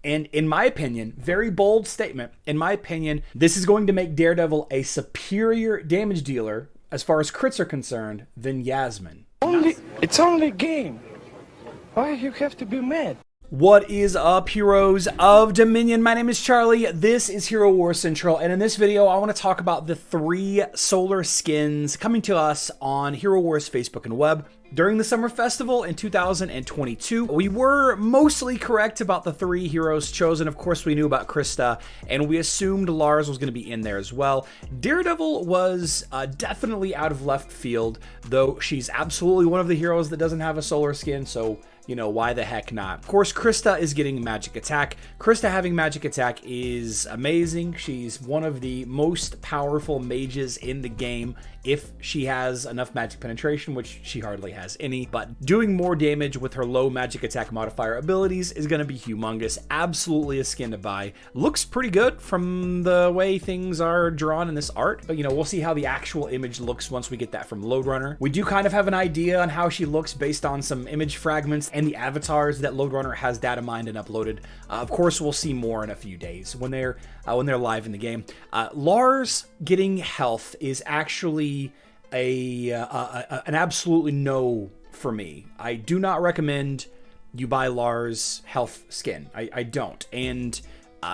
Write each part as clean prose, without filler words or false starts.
And in my opinion, very bold statement, in my opinion, this is going to make Daredevil a superior damage dealer as far as crits are concerned than Yasmin. It's only a game. Why you have to be mad? What is up, heroes of Dominion? My name is Charlie. This is Hero Wars Central, and in this video, I want to talk about the 3 solar skins coming to us on Hero Wars Facebook and web during the Summer Festival in 2022. We were mostly correct about the 3 heroes chosen. Of course, we knew about Krista, and we assumed Lars was going to be in there as well. Daredevil was definitely out of left field, though she's absolutely one of the heroes that doesn't have a solar skin, so you know, why the heck not? Of course, Krista is getting Magic Attack. Krista having Magic Attack is amazing. She's one of the most powerful mages in the game if she has enough magic penetration, which she hardly has any. But doing more damage with her low Magic Attack modifier abilities is going to be humongous. Absolutely a skin to buy. Looks pretty good from the way things are drawn in this art. But, you know, we'll see how the actual image looks once we get that from Loadrunner. We do kind of have an idea on how she looks based on some image fragments and the avatars that Loadrunner has data mined and uploaded. Of course, we'll see more in a few days when they're live in the game. Lars getting health is actually an absolutely no for me. I do not recommend you buy Lars health skin. I don't. And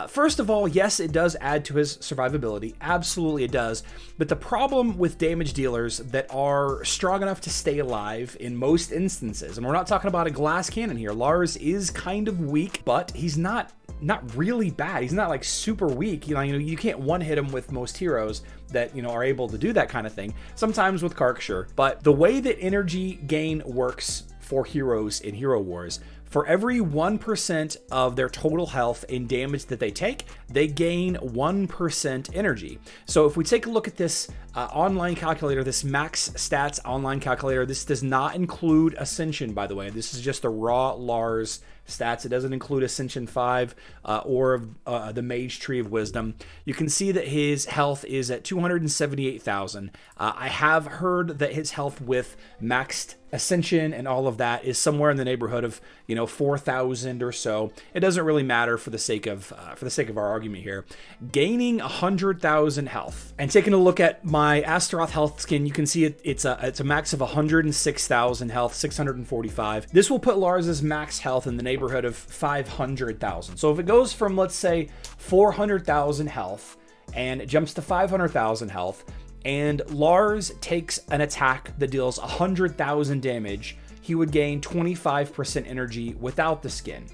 first of all, yes, it does add to his survivability. Absolutely it does. But the problem with damage dealers that are strong enough to stay alive in most instances, and we're not talking about a glass cannon here. Lars is kind of weak, but he's not really bad. He's not like super weak. You know, you can't one-hit him with most heroes that, you know, are able to do that kind of thing. Sometimes with Kark, sure. But the way that energy gain works for heroes in Hero Wars, for every 1% of their total health and damage that they take, they gain 1% energy. So if we take a look at this online calculator, this max stats online calculator, this does not include Ascension, by the way. This is just the raw Lars stats. It doesn't include Ascension 5 or the Mage Tree of Wisdom. You can see that his health is at 278,000. I have heard that his health with maxed Ascension and all of that is somewhere in the neighborhood of, you know, 4,000 or so. It doesn't really matter for the sake of our argument here. Gaining 100,000 health and taking a look at my Astaroth health skin, you can see it's a max of 106,000 health, 645. This will put Lars's max health in the neighborhood of 500,000. So if it goes from, let's say, 400,000 health and it jumps to 500,000 health, and Lars takes an attack that deals 100,000 damage, he would gain 25% energy without the skin.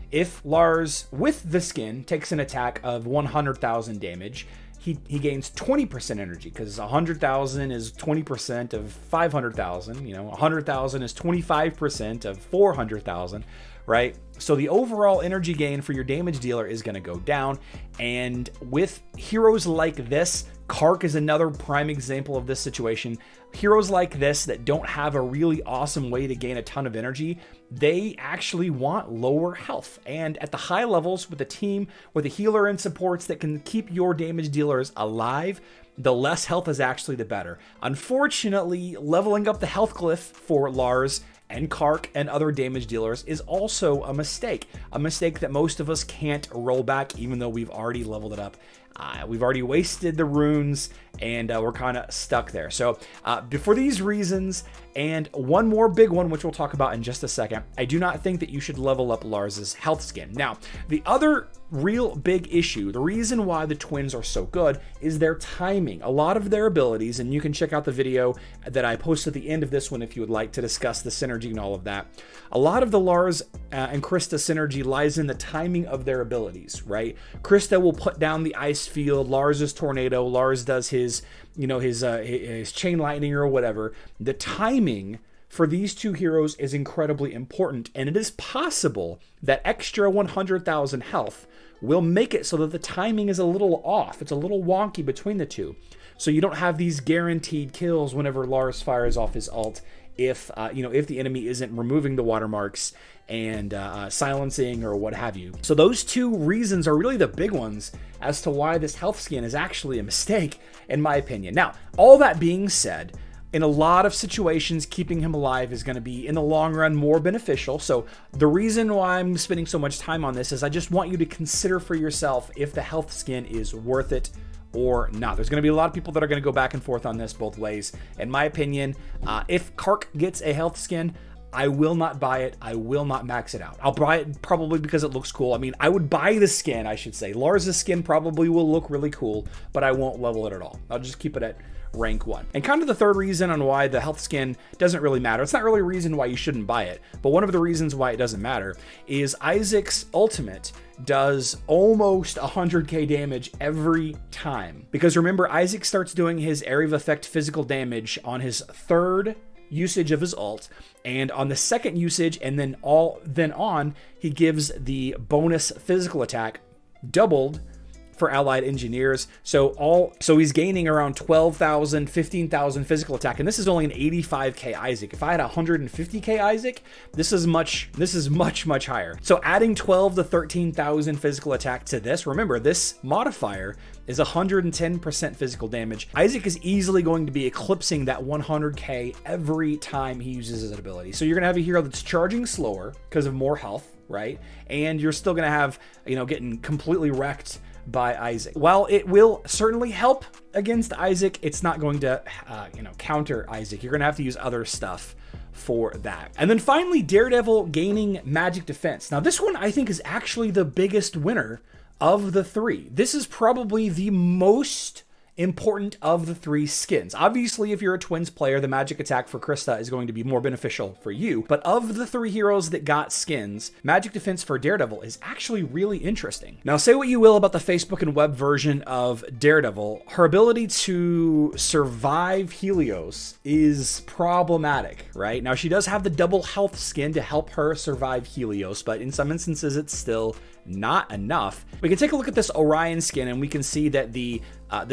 If Lars with the skin takes an attack of 100,000 damage, he gains 20% energy, because 100,000 is 20% of 500,000. You know, 100,000 is 25% of 400,000, right? So the overall energy gain for your damage dealer is going to go down. And with heroes like this, Kark is another prime example of this situation. Heroes like this that don't have a really awesome way to gain a ton of energy, they actually want lower health. And at the high levels with a team with a healer and supports that can keep your damage dealers alive, the less health is actually the better. Unfortunately, leveling up the health glyph for Lars and Kark and other damage dealers is also a mistake that most of us can't roll back, even though we've already leveled it up. We've already wasted the runes, and we're kind of stuck there. So for these reasons, and one more big one, which we'll talk about in just a second, I do not think that you should level up Lars's health skin. Now, the other real big issue, the reason why the twins are so good, is their timing. A lot of their abilities, and you can check out the video that I posted at the end of this one if you would like to discuss the synergy and all of that. A lot of the Lars and Krista synergy lies in the timing of their abilities, right? Krista will put down the ice field, Lars is tornado, Lars does his, you know, his chain lightning or whatever. The timing for these two heroes is incredibly important, and it is possible that extra 100,000 health will make it so that the timing is a little off. It's a little wonky between the two. So you don't have these guaranteed kills whenever Lars fires off his ult if the enemy isn't removing the watermarks and silencing or what have you. So those two reasons are really the big ones as to why this health skin is actually a mistake, in my opinion. Now, all that being said, in a lot of situations, keeping him alive is going to be, in the long run, more beneficial. So the reason why I'm spending so much time on this is I just want you to consider for yourself if the health skin is worth it or not. There's going to be a lot of people that are going to go back and forth on this both ways. In my opinion, if Kark gets a health skin, I will not buy it. I will not max it out. I'll buy it probably because it looks cool. I mean, I would buy the skin, I should say. Lars' skin probably will look really cool, but I won't level it at all. I'll just keep it at rank 1. And kind of the third reason on why the health skin doesn't really matter, it's not really a reason why you shouldn't buy it, but one of the reasons why it doesn't matter is Isaac's ultimate does almost 100k damage every time. Because remember, Isaac starts doing his area of effect physical damage on his third usage of his ult, and on the second usage and then on, he gives the bonus physical attack doubled for allied engineers. So he's gaining around 12,000, 15,000 physical attack, and this is only an 85k Isaac. If I had 150k Isaac, this is much higher. So adding 12 to 13,000 physical attack to this, remember this modifier is 110% physical damage. Isaac is easily going to be eclipsing that 100k every time he uses his ability. So you're gonna have a hero that's charging slower because of more health, right? And you're still gonna have, getting completely wrecked by Isaac. While it will certainly help against Isaac, it's not going to, counter Isaac. You're going to have to use other stuff for that. And then finally, Daredevil gaining magic defense. Now, this one I think is actually the biggest winner of the three. This is probably the most important of the three skins. Obviously, if you're a Twins player, the magic attack for Krista is going to be more beneficial for you. But of the three heroes that got skins, magic defense for Daredevil is actually really interesting. Now, say what you will about the Facebook and web version of Daredevil, her ability to survive Helios is problematic, right? Now, she does have the double health skin to help her survive Helios, but in some instances, it's still not enough. We can take a look at this Orion skin, and we can see that the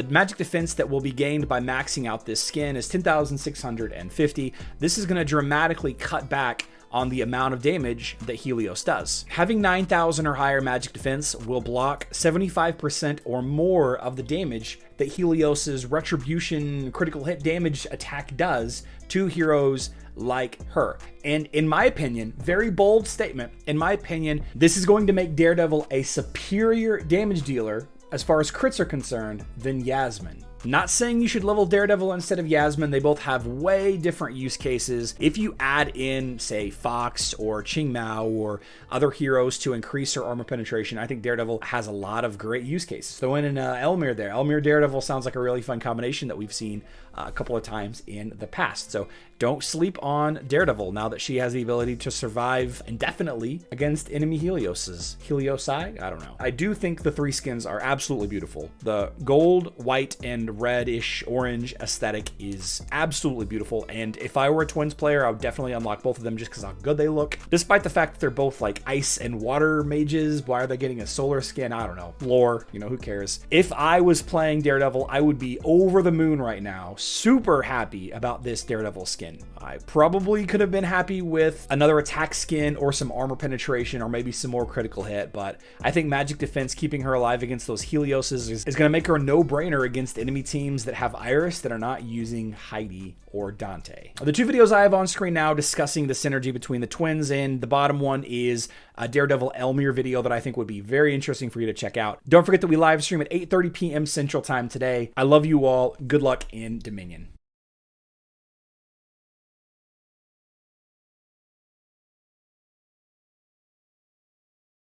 magic defense that will be gained by maxing out this skin is 10,650. This is going to dramatically cut back on the amount of damage that Helios does. Having 9,000 or higher magic defense will block 75% or more of the damage that Helios's retribution critical hit damage attack does to heroes like her. And in my opinion, very bold statement, in my opinion, this is going to make Daredevil a superior damage dealer as far as crits are concerned than Yasmin. Not saying you should level Daredevil instead of Yasmin. They both have way different use cases. If you add in, say, Fox or Ching Mao or other heroes to increase her armor penetration, I think Daredevil has a lot of great use cases. Throw in Elmir there. Elmir Daredevil sounds like a really fun combination that we've seen a couple of times in the past. So don't sleep on Daredevil now that she has the ability to survive indefinitely against enemy Heliosi? I don't know. I do think the three skins are absolutely beautiful. The gold, white, and reddish orange aesthetic is absolutely beautiful. And if I were a Twins player, I would definitely unlock both of them just because how good they look. Despite the fact that they're both like ice and water mages, why are they getting a solar skin? I don't know. Lore, who cares? If I was playing Daredevil, I would be over the moon right now. Super happy about this Daredevil skin. I probably could have been happy with another attack skin or some armor penetration or maybe some more critical hit, but I think magic defense, keeping her alive against those Helioses is going to make her a no-brainer against enemy teams that have Iris that are not using Heidi or Dante. The two videos I have on screen now discussing the synergy between the Twins, and the bottom one is a Daredevil Elmir video that I think would be very interesting for you to check out. Don't forget that we live stream at 8:30 p.m. Central Time today. I love you all. Good luck in Dominion.